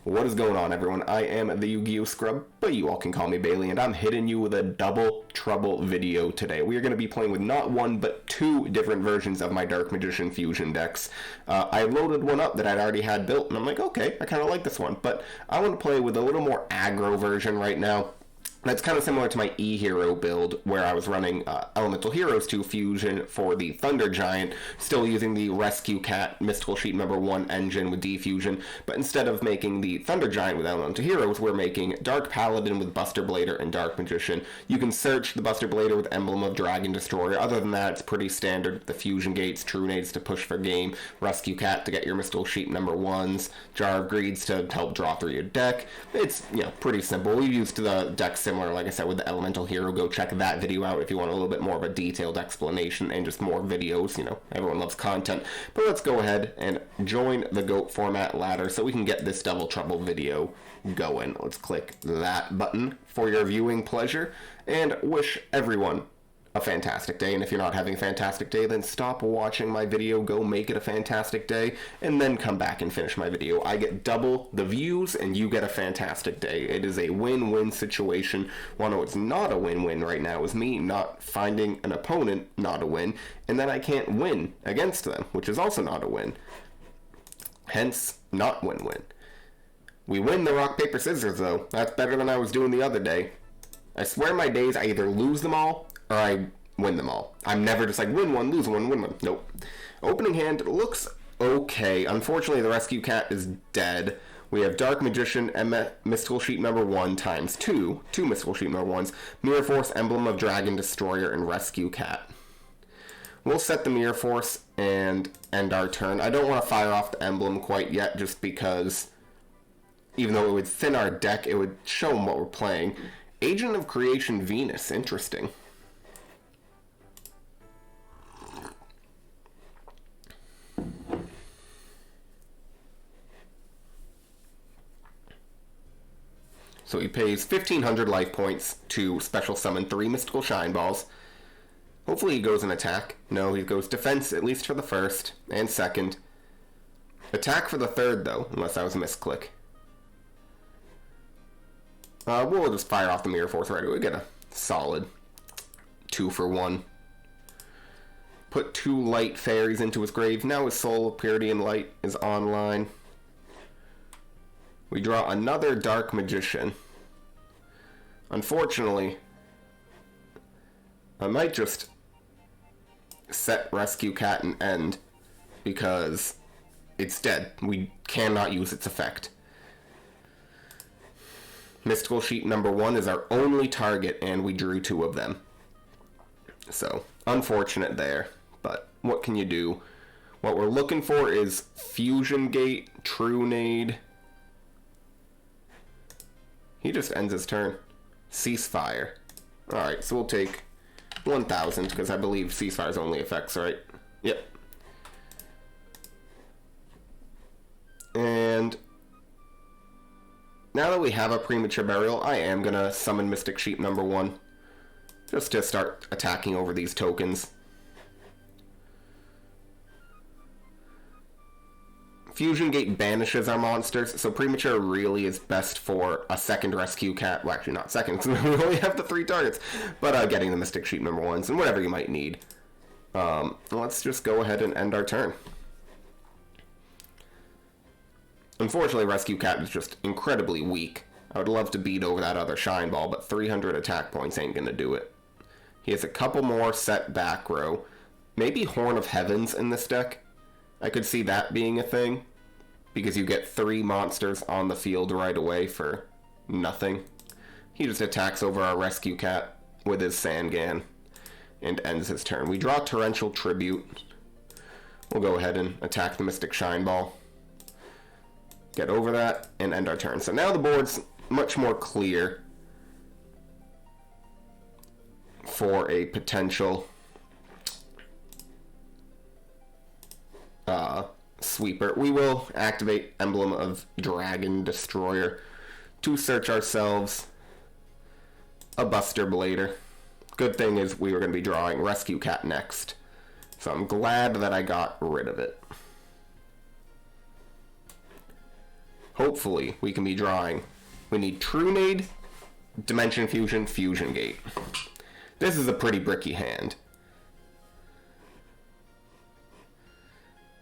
What is going on, everyone? I am the YuGiOh Scrub, but you all can call me Bailey, and I'm hitting you with a double trouble video today. We are going to be playing with not one, but two different versions of my Dark Magician fusion decks. I loaded one up that I'd already had built, and I'm like, okay, I kind of like this one, but I want to play with a little more aggro version right now. That's kind of similar to my E-Hero build, where I was running Elemental Heroes 2 Fusion for the Thunder Giant, still using the Rescue Cat Mystical Sheet number 1 engine with D-Fusion, but instead of making the Thunder Giant with Elemental Heroes, we're making Dark Paladin with Buster Blader and Dark Magician. You can search the Buster Blader with Emblem of Dragon Destroyer. Other than that, it's pretty standard. The Fusion Gates, True Nades to push for game, Rescue Cat to get your Mystical Sheet number 1s, Jar of Greeds to help draw through your deck. It's, pretty simple. We used the deck similar, like I said, with the Elemental Hero. Go check that video out if you want a little bit more of a detailed explanation and just more videos. Everyone loves content. But let's go ahead and join the GOAT format ladder so we can get this double trouble video going. Let's click that button for your viewing pleasure and wish everyone a fantastic day. And if you're not having a fantastic day, then stop watching my video, go make it a fantastic day, and then come back and finish my video. I get double the views and you get a fantastic day. It is a win-win situation. Well, no, it's not a win-win right now is me not finding an opponent not a win, and then I can't win against them, which is also not a win. Hence, not win-win. We win the rock, paper, scissors, though. That's better than I was doing the other day. I swear my days I either lose them all or I win them all. I'm never just like win one, lose one, win one. Nope. Opening hand looks okay. Unfortunately, the Rescue Cat is dead. We have Dark Magician and Mystical Sheet number 1 times 2 Mystical Sheet number 1s, Mirror Force, Emblem of Dragon Destroyer, and Rescue Cat. We'll set the Mirror Force and end our turn. I don't want to fire off the Emblem quite yet just because even though it would thin our deck, it would show them what we're playing. Agent of Creation Venus, interesting. So he pays 1,500 life points to special summon 3 Mystical Shine Balls. Hopefully he goes in attack. No, he goes defense, at least for the first and second. Attack for the third, though, unless that was a misclick. We'll just fire off the Mirror Force right away. We get a solid 2 for 1. Put 2 light fairies into his grave. Now his Soul of Purity and Light is online. We draw another Dark Magician. Unfortunately, I might just set Rescue Cat and end because it's dead. We cannot use its effect. Mystical Sheet number 1 is our only target, and we drew 2 of them. So, unfortunate there, but what can you do? What we're looking for is Fusion Gate, True Nade. He just ends his turn. Ceasefire. Alright, so we'll take 1,000, because I believe Ceasefire's only effects, right? Yep. And now that we have a Premature Burial, I am going to summon Mystic Sheep number 1. Just to start attacking over these tokens. Fusion Gate banishes our monsters, so Premature really is best for a second Rescue Cat. Well, actually not second, because we only have the 3 targets. But getting the Mystic Sheep number 1s and whatever you might need. Let's just go ahead and end our turn. Unfortunately, Rescue Cat is just incredibly weak. I would love to beat over that other Shine Ball, but 300 attack points ain't gonna do it. He has a couple more set back row. Maybe Horn of Heavens in this deck. I could see that being a thing, because you get 3 monsters on the field right away for nothing. He just attacks over our Rescue Cat with his Sangan and ends his turn. We draw Torrential Tribute. We'll go ahead and attack the Mystic Shine Ball. Get over that and end our turn. So now the board's much more clear for a potential sweeper. We will activate Emblem of Dragon Destroyer to search ourselves a Buster Blader. Good thing is we were going to be drawing Rescue Cat next, so I'm glad that I got rid of it. hopefully we can be drawing. We need Trunade, Dimension Fusion, Fusion Gate. This is a pretty bricky hand.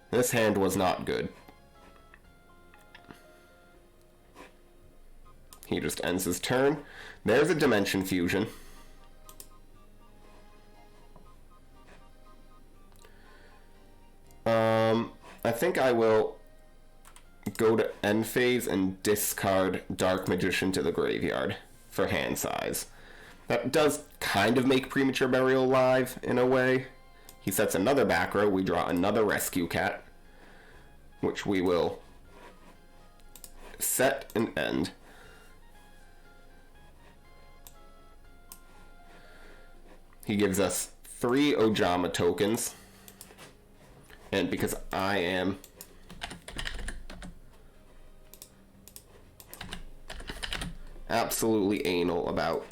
This hand was not good. He just ends his turn. There's a Dimension Fusion. I think I will go to end phase and discard Dark Magician to the graveyard for hand size. That does kind of make Premature Burial live in a way. He sets another back row. We draw another Rescue Cat, which we will set and end. He gives us 3 Ojama tokens. And because I am absolutely anal about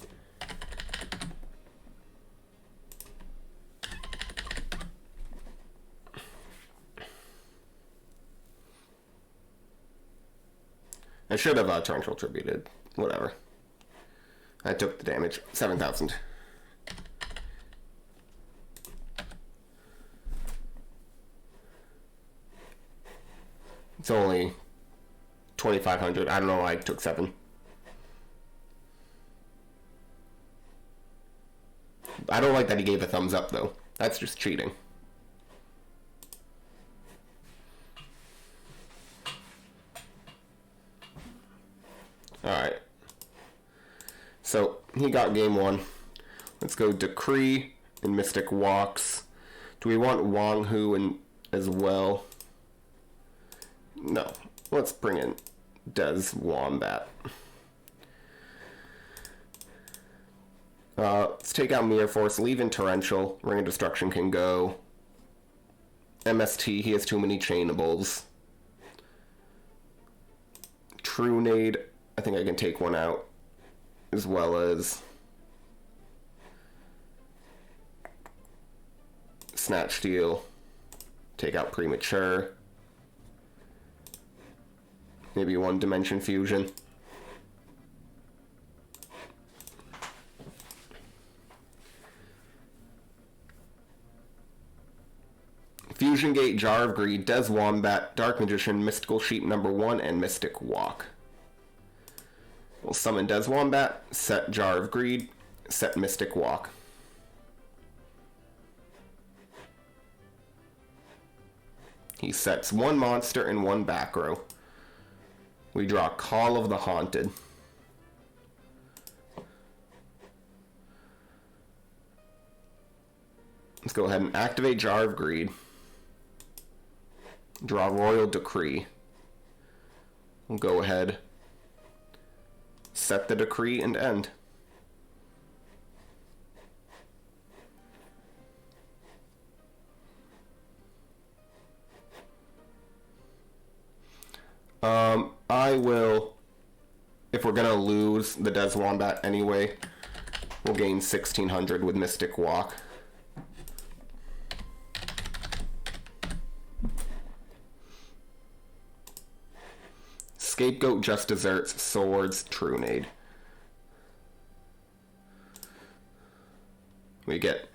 I should have torrential tributed. Whatever. I took the damage. 7,000. It's only 2,500. I don't know why I took 7. I don't like that he gave a thumbs up, though. That's just cheating. Alright. So, he got game 1. Let's go Decree and Mystic Walks. Do we want Wang Hu in as well? No. Let's bring in Des Wombat. Let's take out Mirror Force, leave in Torrential. Ring of Destruction can go. MST, he has too many chainables. Trunade, I think I can take one out. As well as Snatch Steal. Take out Premature. Maybe 1 Dimension Fusion. Fusion Gate, Jar of Greed, Des Wombat, Dark Magician, Mystical Sheep number 1, and Mystic Walk. We'll summon Des Wombat, set Jar of Greed, set Mystic Walk. He sets 1 monster and 1 back row. We draw Call of the Haunted. Let's go ahead and activate Jar of Greed. Draw Royal Decree. We'll go ahead, set the Decree, and end. I will, if we're gonna lose the Des Wombat anyway, we'll gain 1,600 with Mystic Walk. Scapegoat just deserts, Swords, Trunade. We get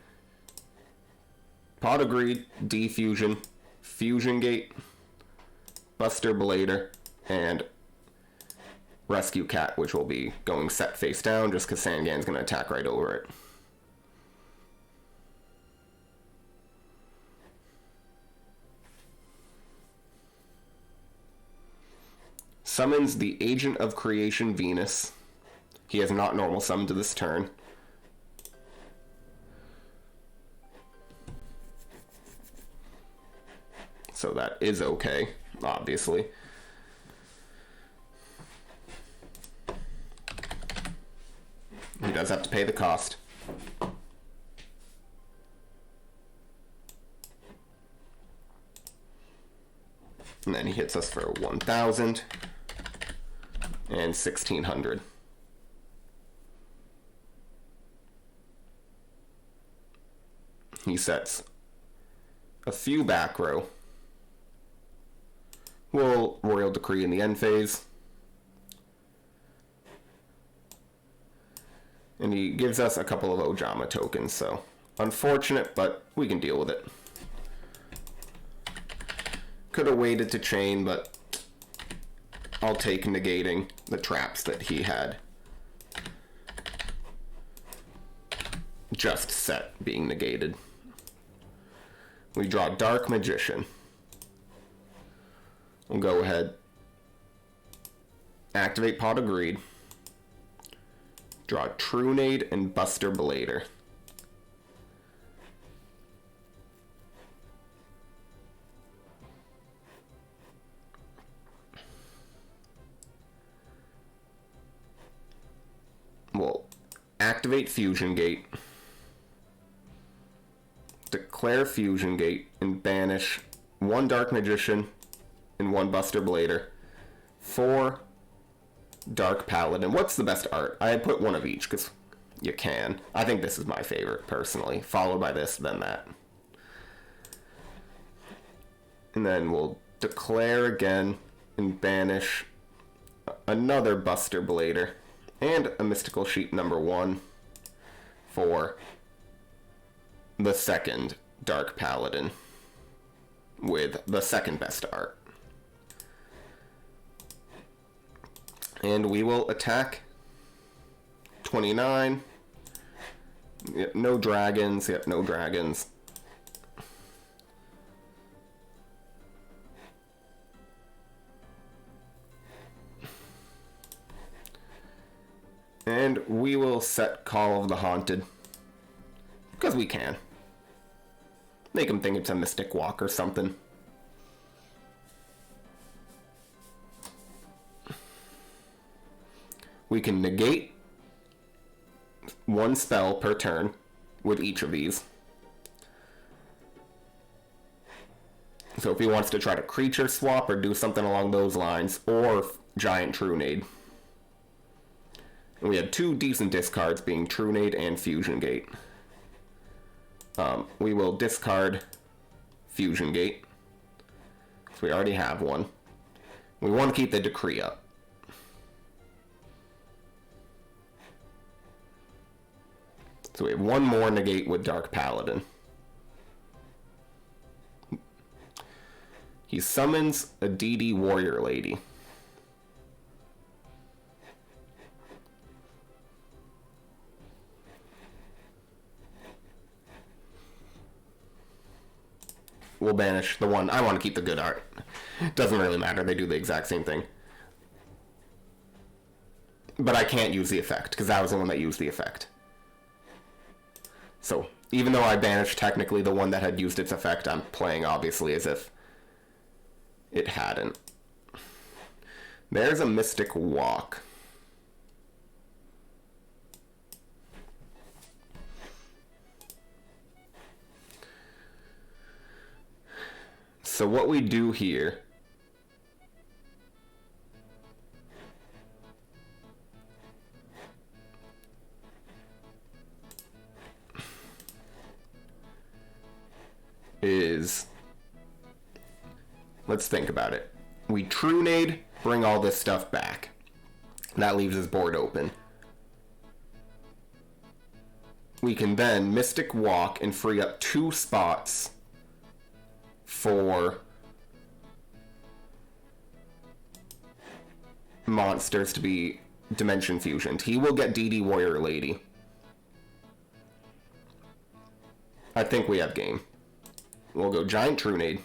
Pot of Greed, Defusion, Fusion Gate, Buster Blader, and Rescue Cat, which will be going set face down just because Sangan's going to attack right over it. Summons the Agent of Creation Venus. He has not normal summoned to this turn. So that is okay, obviously. He does have to pay the cost. And then he hits us for 1,000 and 1,600. He sets a few back row. We'll Royal Decree in the end phase. And he gives us a couple of Ojama tokens, so unfortunate, but we can deal with it. Could have waited to chain, but I'll take negating the traps that he had just set being negated. We draw Dark Magician. We'll go ahead, activate Pot of Greed, draw Trunade and Buster Blader. We'll activate Fusion Gate, declare Fusion Gate, and banish one Dark Magician and one Buster Blader, 4 Dark Paladin. What's the best art? I had put one of each because you can. I think this is my favorite personally, followed by this, then that. And then we'll declare again and banish another Buster Blader and a Mystical Sheet number 1 for the second Dark Paladin with the second best art. And we will attack. 29. Yep, no dragons. Yep, no dragons. And we will set Call of the Haunted. Because we can. Make him think it's a Mystic Walk or something. We can negate one spell per turn with each of these. So if he wants to try to creature swap or do something along those lines, or Giant Trunade. And we had 2 decent discards being Trunade and Fusion Gate. We will discard Fusion Gate, because we already have one. We want to keep the Decree up. So we have one more negate with Dark Paladin. He summons a DD Warrior Lady. We'll banish the one. I want to keep the good art. Doesn't really matter. They do the exact same thing. But I can't use the effect, because that was the one that used the effect. So, even though I banished technically the one that had used its effect, I'm playing obviously as if it hadn't. There's a Mystic Walk. So what we do here is, let's think about it. We Trunade, bring all this stuff back. That leaves his board open. We can then Mystic Walk and free up 2 spots for monsters to be Dimension Fusioned. He will get DD Warrior Lady. I think we have game. We'll go Giant Trunade.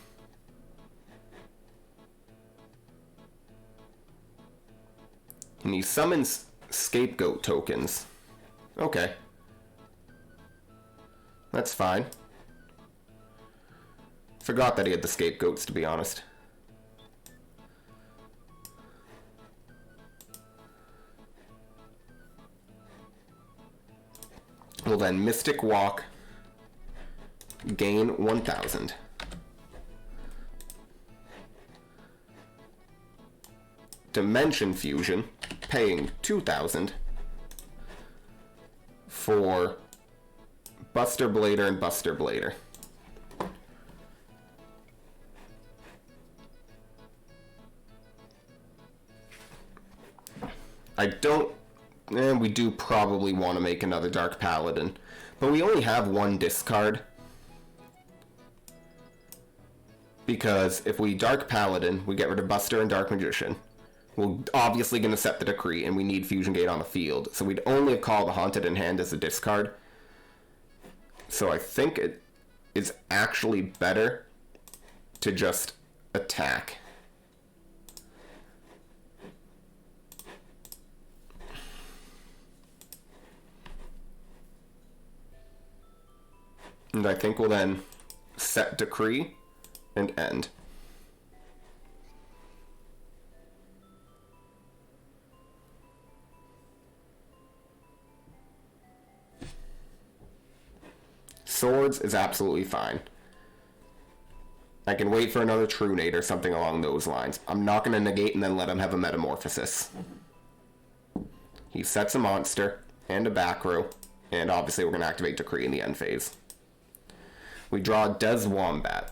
And he summons Scapegoat tokens. Okay. That's fine. Forgot that he had the Scapegoats, to be honest. We'll then Mystic Walk, gain 1,000. Dimension Fusion, paying 2,000 for Buster Blader and Buster Blader. And we do probably want to make another Dark Paladin. But we only have one discard. Because if we Dark Paladin, we get rid of Buster and Dark Magician. We're obviously going to set the Decree, and we need Fusion Gate on the field. So we'd only call the Haunted in hand as a discard. So I think it is actually better to just attack. And I think we'll then set Decree and end. Swords is absolutely fine. I can wait for another True Nade or something along those lines. I'm not going to negate and then let him have a Metamorphosis. He sets a monster and a back row, and obviously we're going to activate Decree in the end phase. We draw Des Wombat.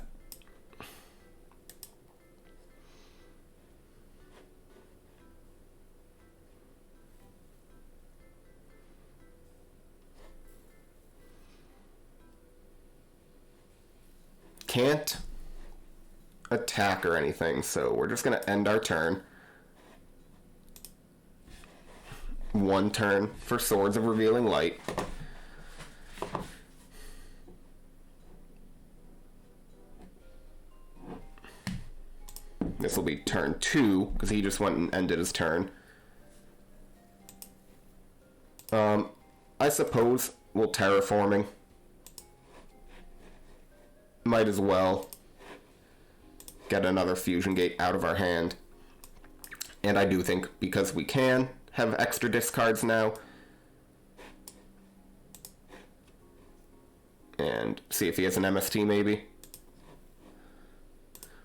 Can't attack or anything, so we're just going to end our turn. One turn for Swords of Revealing Light. This will be turn 2, because he just went and ended his turn. I suppose we'll Terraforming. Might as well get another Fusion Gate out of our hand. And I do think, because we can have extra discards now, and see if he has an MST maybe.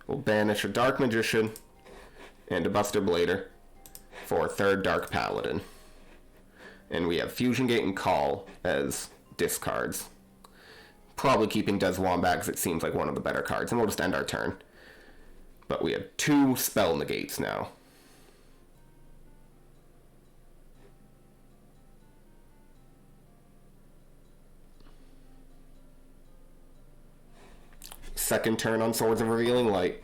We'll banish a Dark Magician and a Buster Blader for a third Dark Paladin. And we have Fusion Gate and Call as discards. Probably keeping Des Wombat because it seems like one of the better cards, and we'll just end our turn. But we have 2 spell negates now. Second turn on Swords of Revealing Light.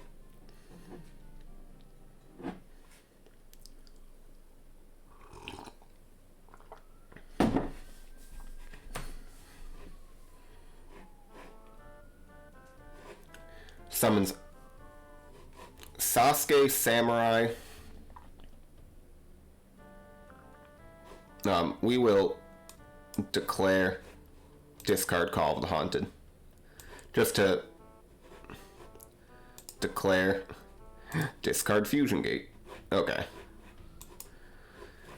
Summons Sasuke Samurai. We will declare discard Call of the Haunted. Just to declare discard Fusion Gate. Okay.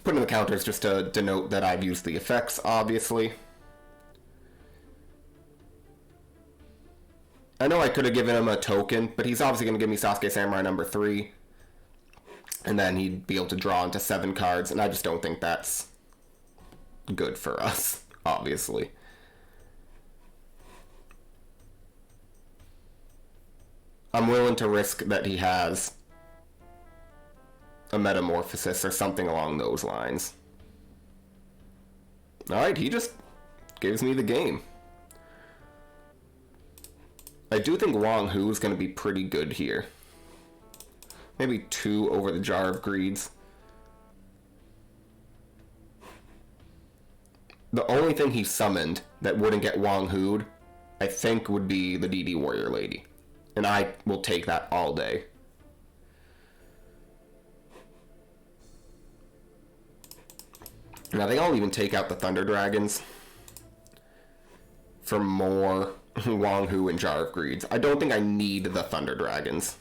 Put in the counters just to denote that I've used the effects, obviously. I know I could have given him a token, but he's obviously going to give me Sasuke Samurai number 3. And then he'd be able to draw into 7 cards, and I just don't think that's good for us, obviously. I'm willing to risk that he has a Metamorphosis or something along those lines. Alright, he just gives me the game. I do think Wong Hu is going to be pretty good here. Maybe 2 over the Jar of Greeds. The only thing he summoned that wouldn't get Wong Hu'd, I think, would be the DD Warrior Lady. And I will take that all day. And I think I'll even take out the Thunder Dragons for more Wong Hu and Jar of Greeds. I don't think I need the Thunder Dragons.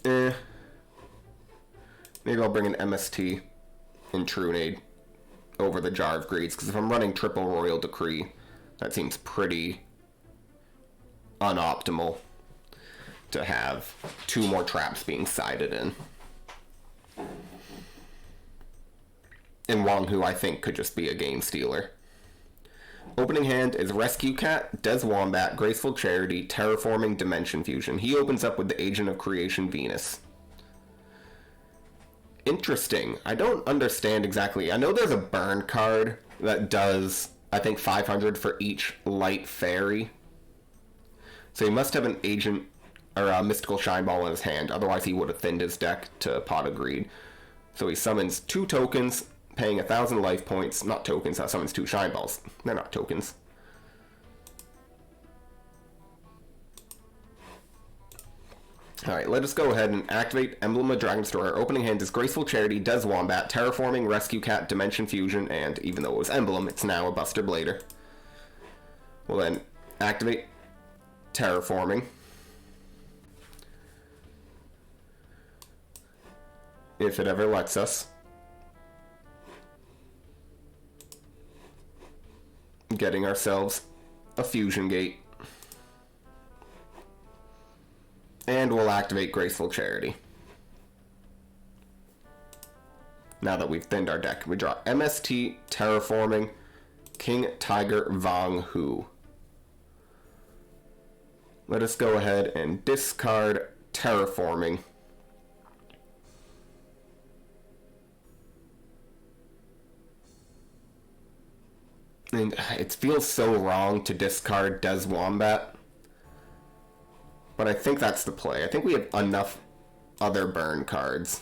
Maybe I'll bring an MST and True Nade over the Jar of Greeds, because if I'm running triple Royal Decree, that seems pretty unoptimal to have 2 more traps being sided in. And Wong Hu, I think, could just be a game stealer. Opening hand is Rescue Cat, Des Wombat, Graceful Charity, Terraforming, Dimension Fusion. He opens up with the Agent of Creation, Venus. Interesting. I don't understand exactly. I know there's a burn card that does, I think, 500 for each light fairy. So he must have an agent or a mystical shine ball in his hand. Otherwise, he would have thinned his deck to Pot of Greed. So he summons 2 tokens, paying 1,000 life points. Not tokens, that summons 2 shine balls. They're not tokens. Alright, let us go ahead and activate Emblem of Dragon Destroyer. Opening hand is Graceful Charity, Des Wombat, Terraforming, Rescue Cat, Dimension Fusion, and even though it was Emblem, it's now a Buster Blader. We'll then activate Terraforming. If it ever lets us. Getting ourselves a Fusion Gate. And we'll activate Graceful Charity. Now that we've thinned our deck, we draw MST, Terraforming, King Tiger Vong Hu. Let us go ahead and discard Terraforming. And it feels so wrong to discard Des Wombat. But I think that's the play. I think we have enough other burn cards.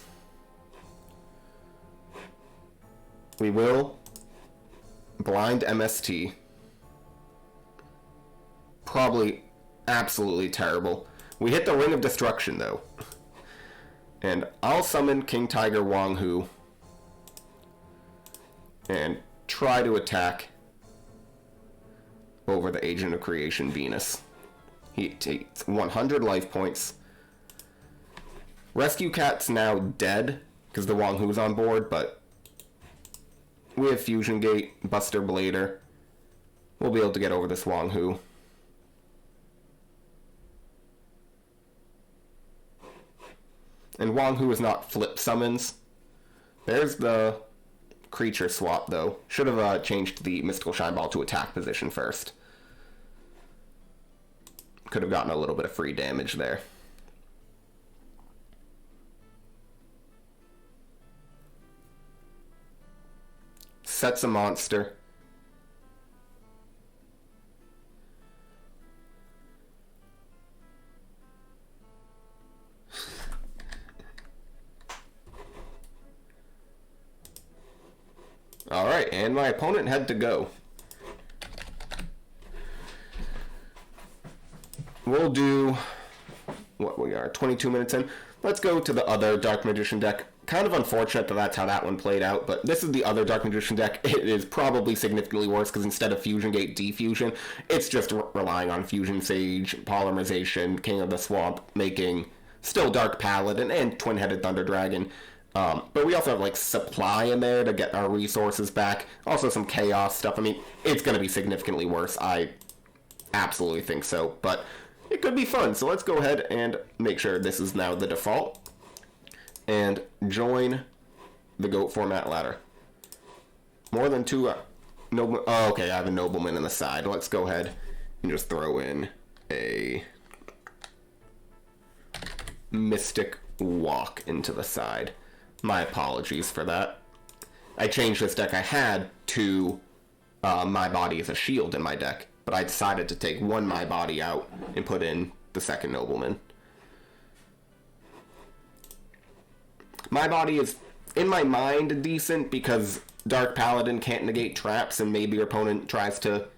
We will blind MST. Probably absolutely terrible. We hit the Ring of Destruction, though. And I'll summon King Tiger Wong Hu. And try to attack over the Agent of Creation, Venus. He takes 100 life points. Rescue Cat's now dead because the Wong Hu's on board, but we have Fusion Gate, Buster Blader. We'll be able to get over this Wong Hu. And Wong Hu is not flip summons. There's the creature swap, though. Should have changed the Mystical Shine Ball to attack position first. Could have gotten a little bit of free damage there. Sets a monster. Alright, and my opponent had to go. We'll do, what we are, 22 minutes in. Let's go to the other Dark Magician deck. Kind of unfortunate that that's how that one played out, but this is the other Dark Magician deck. It is probably significantly worse because instead of Fusion Gate, Defusion, it's just relying on Fusion Sage, Polymerization, King of the Swamp, making still Dark Paladin and Twin-Headed Thunder Dragon. But we also have like supply in there to get our resources back. Also some chaos stuff. I mean, it's going to be significantly worse. I absolutely think so, but it could be fun. So let's go ahead and make sure this is now the default and join the GOAT format ladder. More than 2 noble. Oh, okay, I have a nobleman in the side. Let's go ahead and just throw in a Mystic Walk into the side. My apologies for that. I changed this deck I had to My Body as a shield in my deck, but I decided to take one My Body out and put in the second nobleman. My Body is, in my mind, decent because Dark Paladin can't negate traps, and maybe your opponent tries to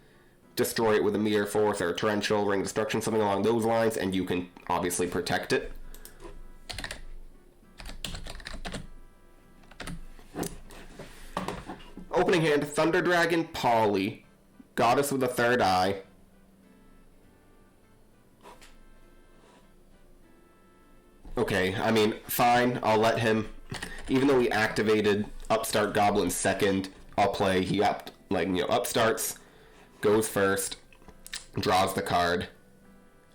destroy it with a Mirror Force or a Torrential Ring Destruction, something along those lines, and you can obviously protect it. Opening hand, Thunder Dragon, Polly, Goddess with a Third Eye. Okay, I mean, fine, I'll let him. Even though he activated Upstart Goblin second, I'll play. He upstarts, goes first, draws the card,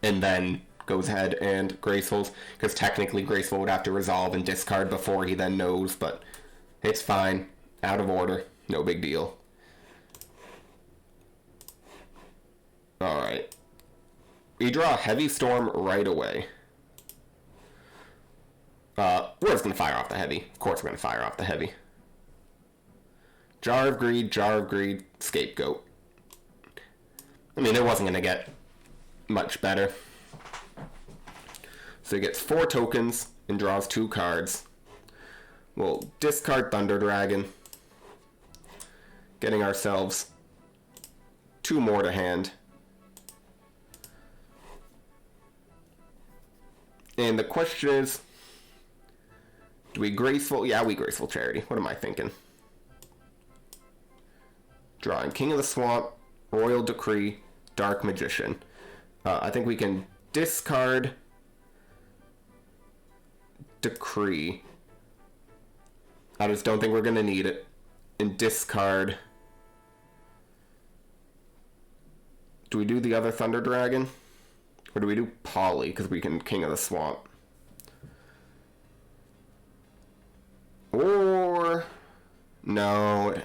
and then goes ahead and Gracefuls, because technically Graceful would have to resolve and discard before he then knows, but it's fine. Out of order. No big deal. Alright. We draw a Heavy Storm right away. We're just going to fire off the Heavy. Of course we're going to fire off the Heavy. Jar of Greed, Scapegoat. I mean, it wasn't going to get much better. So he gets 4 tokens and draws 2 cards. We'll discard Thunder Dragon, getting ourselves 2 more to hand. And the question is, do we Graceful? Yeah, we Graceful Charity. What am I thinking? Drawing King of the Swamp, Royal Decree, Dark Magician. I think we can discard Decree. I just don't think we're going to need it. And discard. Do we do the other Thunder Dragon? Or do we do Poly? Because we can King of the Swamp. Or... no.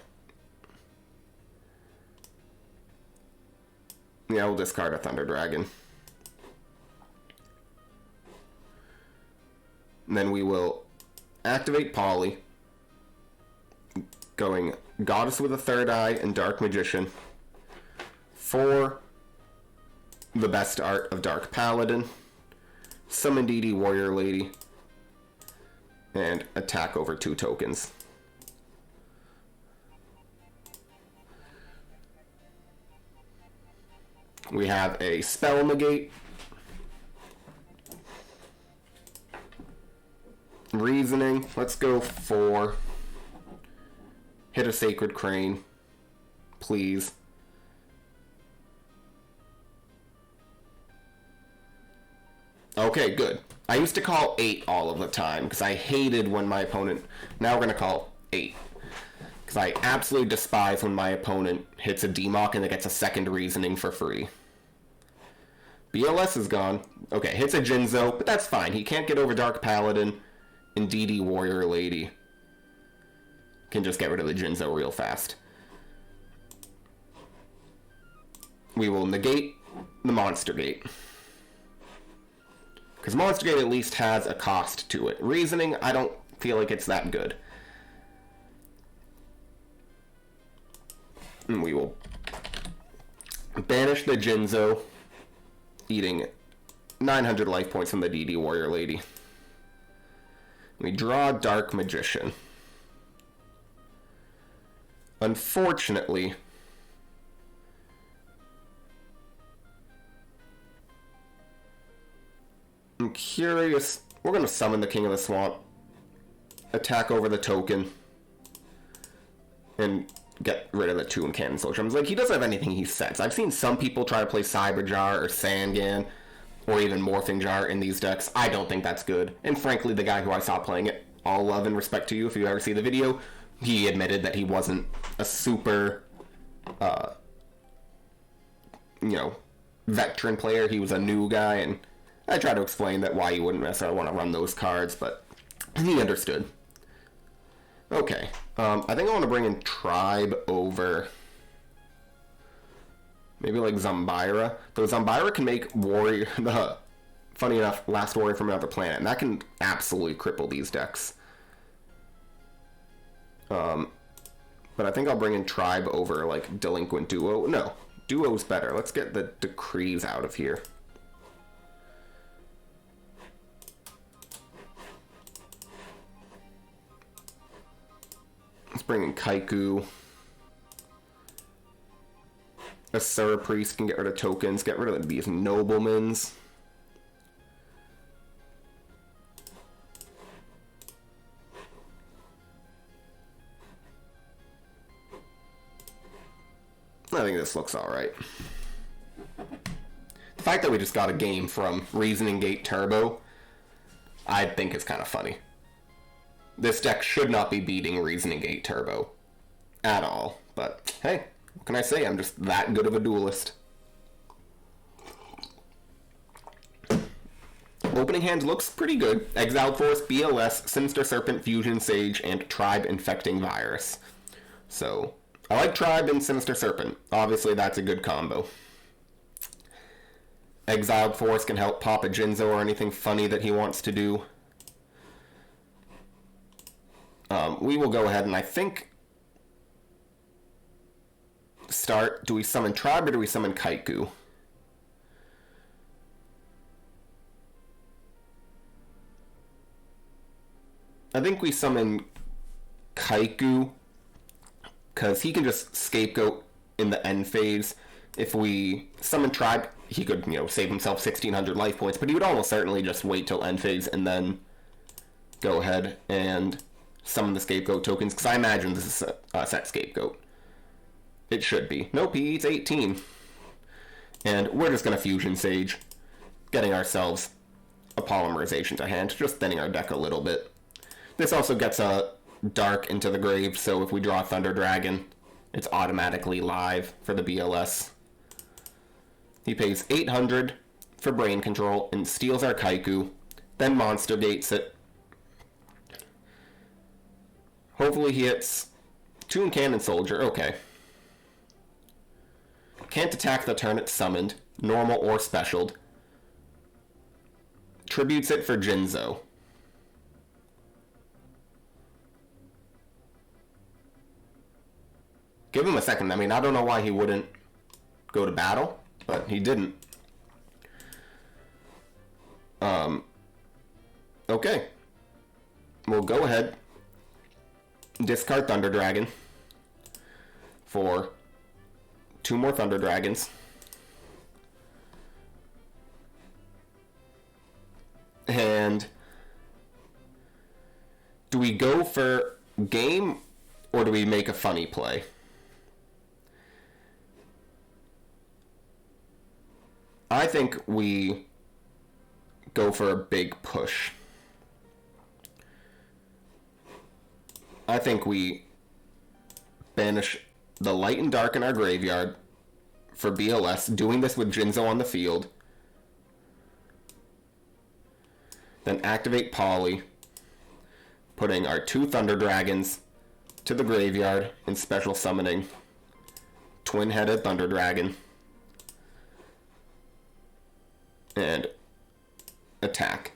Yeah, we'll discard a Thunder Dragon. And then we will activate Poly. Going Goddess with a Third Eye and Dark Magician. For the best art of Dark Paladin. Summon DD Warrior Lady. And attack over 2 tokens. We have a Spell Negate. Reasoning. Let's go for hit a Sacred Crane. Please. Okay, good. I used to call 8 all of the time because I hated when my opponent... Now we're going to call 8. Because I absolutely despise when my opponent hits a DMOC and it gets a second Reasoning for free. BLS is gone. Okay, hits a Jinzo, but that's fine. He can't get over Dark Paladin and DD Warrior Lady. Can just get rid of the Jinzo real fast. We will negate the Monster Gate. Because Monster Gate at least has a cost to it. Reasoning, I don't feel like it's that good. And we will banish the Jinzo, eating 900 life points from the DD Warrior Lady. We draw Dark Magician. Unfortunately, I'm curious. We're going to summon the King of the Swamp, attack over the token, and get rid of the Tomb Cannon Soldier. I'm like, he doesn't have anything he sets. I've seen some people try to play Cyber Jar or Sangan or even Morphing Jar in these decks. I don't think that's good. And frankly, the guy who I saw playing it, all love and respect to you if you ever see the video, he admitted that he wasn't a super, veteran player. He was a new guy, and I tried to explain that why you wouldn't necessarily want to run those cards, but he understood. Okay, I think I want to bring in Tribe over maybe like Zombira. Though Zombira can make Warrior, funny enough, Last Warrior from Another Planet, and that can absolutely cripple these decks. But I think I'll bring in Tribe over like Delinquent Duo. No, Duo's better. Let's get the Decrees out of here. Let's bring in Kaiku. Asura Priest can get rid of tokens, get rid of these Noblemans. I think this looks alright. The fact that we just got a game from Reasoning Gate Turbo, I think is kind of funny. This deck should not be beating Reasoning Gate Turbo at all, but hey, what can I say? I'm just that good of a duelist. Opening hand looks pretty good. Exiled Force, BLS, Sinister Serpent, Fusion Sage, and Tribe Infecting Virus. So, I like Tribe and Sinister Serpent. Obviously, that's a good combo. Exiled Force can help pop a Jinzo or anything funny that he wants to do. We will go ahead and I think start. Do we summon Tribe or do we summon Kaiku? I think we summon Kaiku because he can just scapegoat in the end phase. If we summon Tribe, he could, save himself 1,600 life points, but he would almost certainly just wait till end phase and then go ahead and summon the scapegoat tokens, because I imagine this is a set scapegoat. It should be. Nope, he eats 18. And we're just going to Fusion Sage, getting ourselves a Polymerization to hand, just thinning our deck a little bit. This also gets a Dark into the grave, so if we draw Thunder Dragon, it's automatically live for the BLS. He pays 800 for Brain Control and steals our Kaiku, then Monster Gates it. Hopefully he hits Toon Cannon Soldier. Okay. Can't attack the turn it's summoned, normal or specialed. Tributes it for Jinzo. Give him a second. I mean, I don't know why he wouldn't go to battle, but he didn't. Okay. We'll go ahead. Discard Thunder Dragon for 2 more Thunder Dragons. And do we go for game or do we make a funny play? I think we go for a big push. I think we banish the Light and Dark in our graveyard for BLS, doing this with Jinzo on the field. Then activate Poly, putting our 2 Thunder Dragons to the graveyard and special summoning Twin-Headed Thunder Dragon. And attack.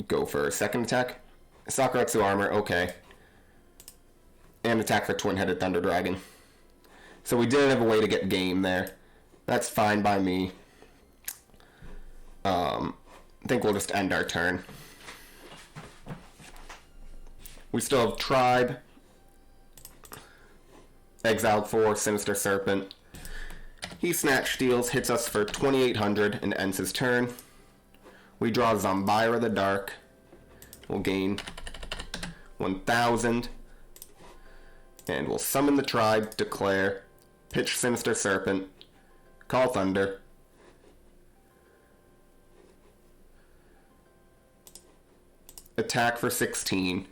Go for a second attack. Sakuretsu Armor, okay. And attack for Twin-Headed Thunder Dragon. So we didn't have a way to get game there. That's fine by me. I think we'll just end our turn. We still have Tribe, Exiled Force, Sinister Serpent. He Snatch Steals, hits us for 2,800 and ends his turn. We draw Zombira the Dark. We'll gain 1,000. And we'll summon the Tribe, declare, pitch Sinister Serpent, call Thunder. Attack for 16.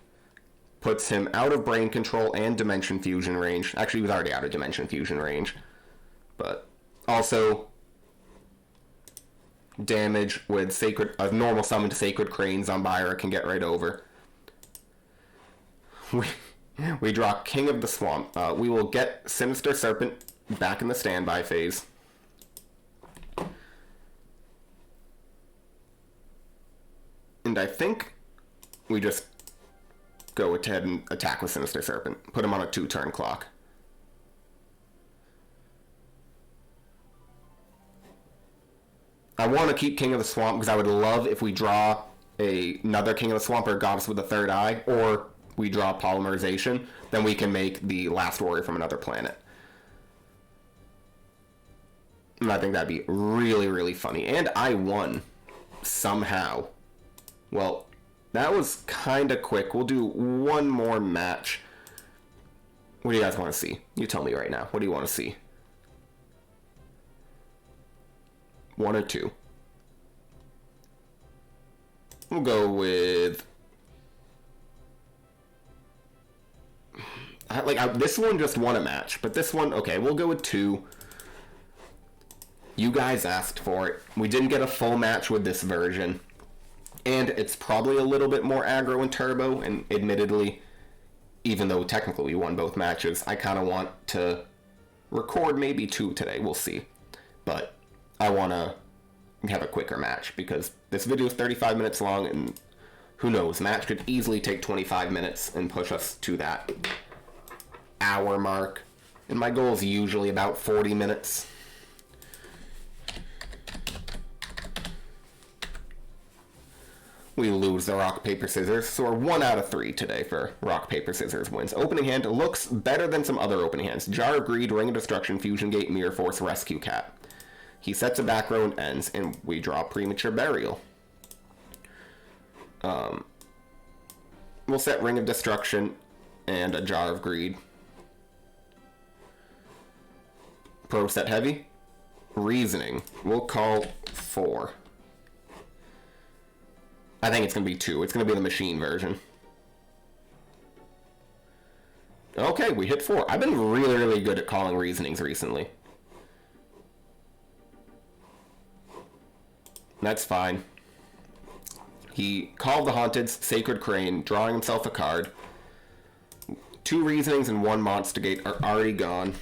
Puts him out of Brain Control and Dimension Fusion range. Actually, he was already out of Dimension Fusion range. But also damage with a normal summon to Sacred Crane. Zombira can get right over. We draw King of the Swamp. We will get Sinister Serpent back in the standby phase. And I think we just go ahead and attack with Sinister Serpent. Put him on a 2-turn clock. I want to keep King of the Swamp because I would love if we draw another King of the Swamp or Goddess with a Third Eye, or we draw Polymerization, then we can make the Last Warrior from Another Planet. And I think that'd be really, really funny. And I won. Somehow. Well, that was kind of quick. We'll do one more match. What do you guys want to see? You tell me right now. What do you want to see? 1 or 2? We'll go with... this one just won a match, but this one, okay, we'll go with 2. You guys asked for it. We didn't get a full match with this version. And it's probably a little bit more aggro and turbo, and admittedly, even though technically we won both matches, I kind of want to record maybe 2 today. We'll see. But I want to have a quicker match because this video is 35 minutes long, and who knows, match could easily take 25 minutes and push us to that hour mark. And my goal is usually about 40 minutes. We lose the rock, paper, scissors, so we're 1 out of 3 today for rock, paper, scissors wins. Opening hand looks better than some other opening hands. Jar of Greed, Ring of Destruction, Fusion Gate, Mirror Force, Rescue Cat. He sets a back row and ends, and we draw Premature Burial. We'll set Ring of Destruction and a Jar of Greed. Pro set heavy. Reasoning. We'll call 4. I think it's going to be 2. It's going to be the machine version. Okay, we hit 4. I've been really, really good at calling reasonings recently. That's fine. He called the Haunted, Sacred Crane, drawing himself a card. 2 reasonings and 1 Monster Gate are already gone.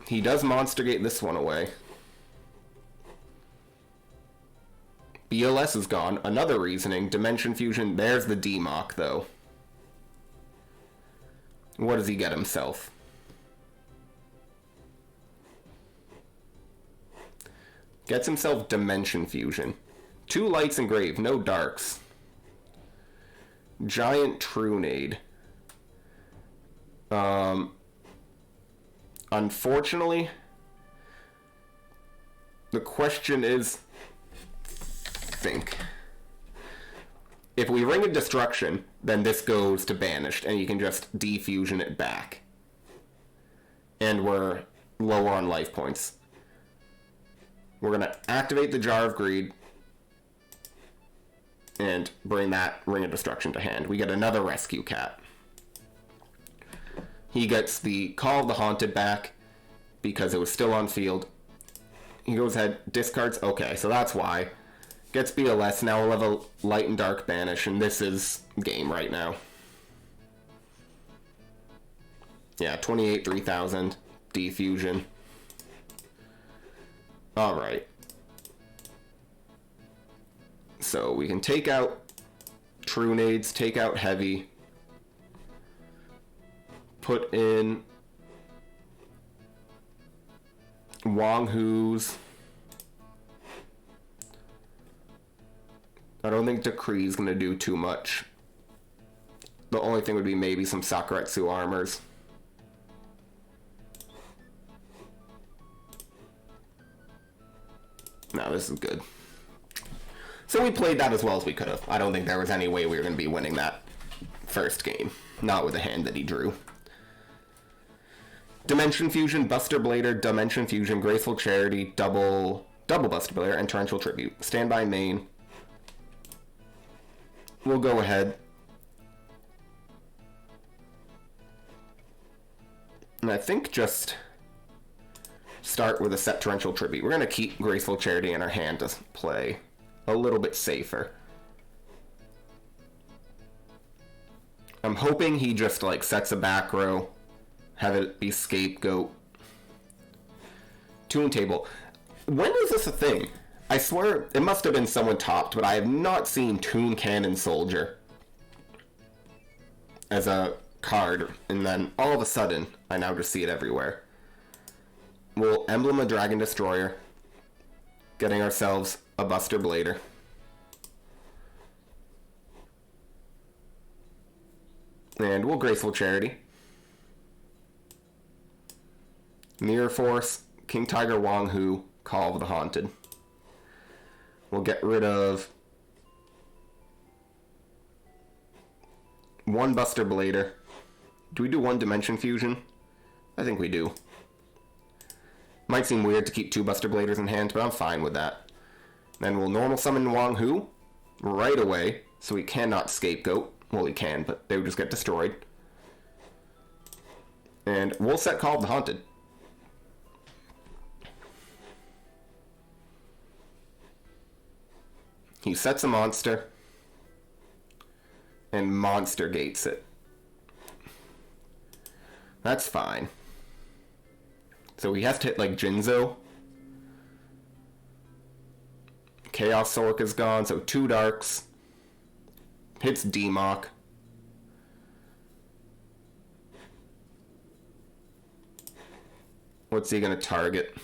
He does Monster Gate this one away. BLS is gone. Another reasoning. Dimension Fusion. There's the DMOC, though. What does he get himself? Gets himself Dimension Fusion. 2 lights engraved, no darks. Giant Trunade. Unfortunately, the question is, think. If we Ring of Destruction, then this goes to Banished, and you can just defusion it back. And we're lower on life points. We're going to activate the Jar of Greed and bring that Ring of Destruction to hand. We get another Rescue Cat. He gets the Call of the Haunted back because it was still on field. He goes ahead, discards. Okay, so that's why. Gets BLS. Now we'll have a Light and Dark Banish, and this is game right now. Yeah, 28, 3000. Defusion. Alright. So we can take out Trunades, take out Heavy. Put in Wong-Hoos. I don't think Decree is going to do too much. The only thing would be maybe some Sakuretsu armors. No, this is good. So we played that as well as we could have. I don't think there was any way we were going to be winning that first game. Not with the hand that he drew. Dimension Fusion, Buster Blader, Dimension Fusion, Graceful Charity, double Buster Blader, and Torrential Tribute. Standby main. We'll go ahead. And I think just start with a set Torrential Tribute. We're going to keep Graceful Charity in our hand to play a little bit safer. I'm hoping he just like sets a back row. Have it be Scapegoat. Tune Table. When was this a thing? I swear it must have been someone topped, but I have not seen Toon Cannon Soldier as a card, and then all of a sudden, I now just see it everywhere. We'll Emblem a Dragon Destroyer, getting ourselves a Buster Blader. And we'll Graceful Charity. Mirror Force, King Tiger Wong-Hu, Call of the Haunted. We'll get rid of 1 Buster Blader. Do we do 1 Dimension Fusion? I think we do. Might seem weird to keep 2 Buster Bladers in hand, but I'm fine with that. Then we'll normal summon Wong-Hu right away, so he cannot Scapegoat. Well, he can, but they would just get destroyed. And we'll set Call of the Haunted. He sets a monster. and monster gates it. That's fine. So he has to hit like YuGiOh. Chaos Sork is gone, so 2 darks. Hits Demok. What's he gonna target?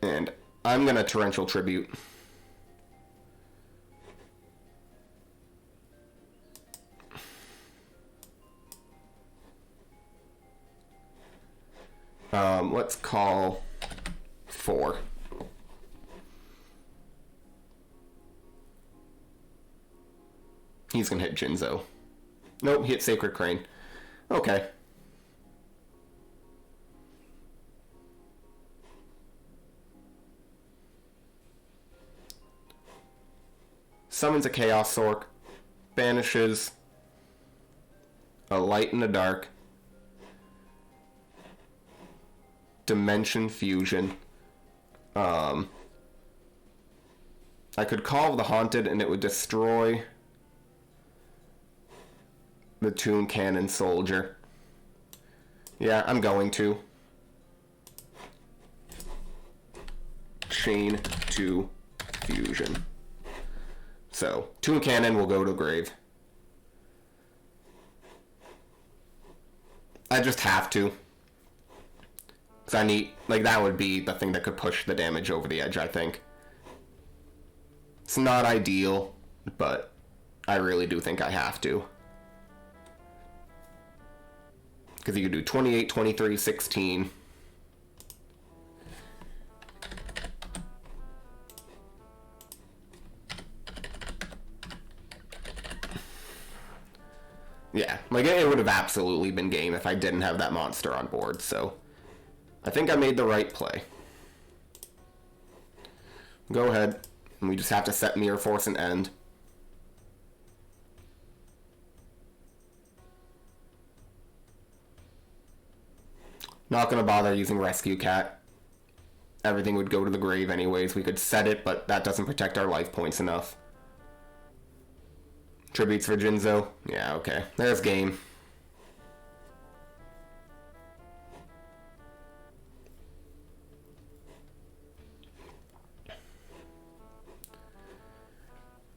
And I'm gonna Torrential Tribute. Let's call 4. He's gonna hit YuGiOh. Nope, he hit Sacred Crane. Okay. Summons a Chaos Sork. Banishes a Light and a Dark. Dimension Fusion. I could call the Haunted and it would destroy the Toon Cannon Soldier. Yeah, I'm going to. Chain to Fusion. So, Toon Cannon will go to grave. I just have to. Because I need, like, that would be the thing that could push the damage over the edge, I think. It's not ideal, but I really do think I have to. Because you could do 28, 23, 16. Yeah, like, it would have absolutely been game if I didn't have that monster on board, so I think I made the right play. Go ahead, and we just have to set Mirror Force and end. Not gonna bother using Rescue Cat. Everything would go to the grave anyways. We could set it, but that doesn't protect our life points enough. Tributes for YuGiOh? Yeah, okay. There's game.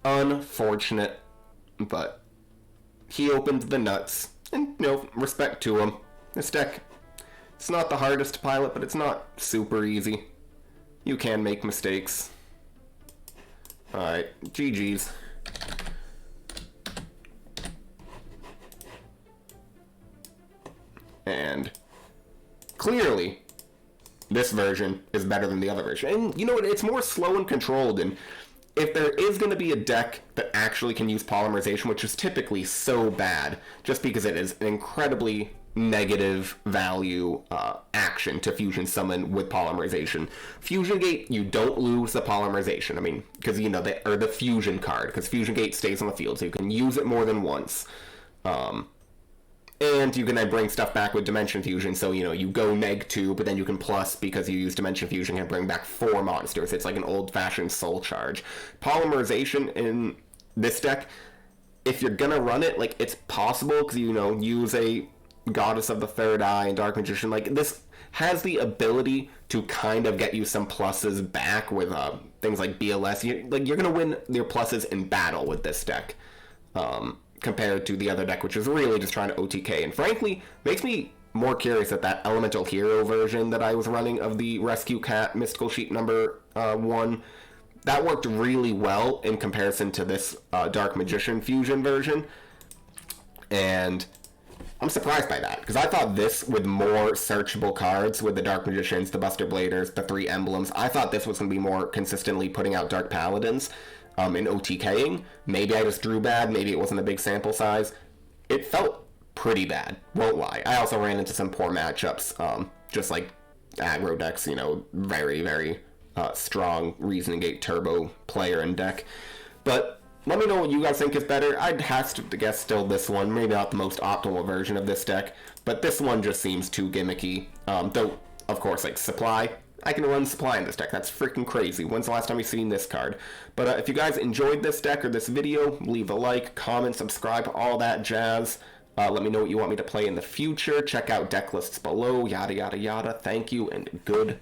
Unfortunate, but he opened the nuts, and, you know, respect to him. This deck, it's not the hardest to pilot, but it's not super easy. You can make mistakes. Alright, GG's. And clearly, this version is better than the other version. And you know what? It's more slow and controlled. And if there is going to be a deck that actually can use polymerization, which is typically so bad, just because it is an incredibly negative value action to fusion summon with polymerization. Fusion Gate, you don't lose the polymerization. I mean, because, you know, or the fusion card, because Fusion Gate stays on the field, so you can use it more than once. And you can then bring stuff back with Dimension Fusion, so, you know, you go -2, but then you can plus, because you use Dimension Fusion, and bring back 4 monsters. It's like an old-fashioned soul charge. Polymerization in this deck, if you're gonna run it, like, it's possible, because, you know, use a Goddess of the Third Eye and Dark Magician. Like, this has the ability to kind of get you some pluses back with things like BLS. You're gonna win your pluses in battle with this deck. Compared to the other deck, which is really just trying to OTK, and frankly, makes me more curious that that Elemental Hero version that I was running of the Rescue Cat Mystical Sheet number 1, that worked really well in comparison to this Dark Magician Fusion version, and I'm surprised by that, because I thought this, with more searchable cards, with the Dark Magicians, the Buster Bladers, the 3 emblems, I thought this was going to be more consistently putting out Dark Paladins. In OTKing. Maybe I just drew bad, maybe it wasn't a big sample size. It felt pretty bad, won't lie. I also ran into some poor matchups, just like aggro decks, you know, very, very strong Reasoning Gate Turbo player and deck. But let me know what you guys think is better. I'd have to guess still this one, maybe not the most optimal version of this deck, but this one just seems too gimmicky. Though, of course, like, supply, I can run supply in this deck. That's freaking crazy. When's the last time you've seen this card? But if you guys enjoyed this deck or this video, leave a like, comment, subscribe, all that jazz. Let me know what you want me to play in the future. Check out deck lists below, yada, yada, yada. Thank you, and good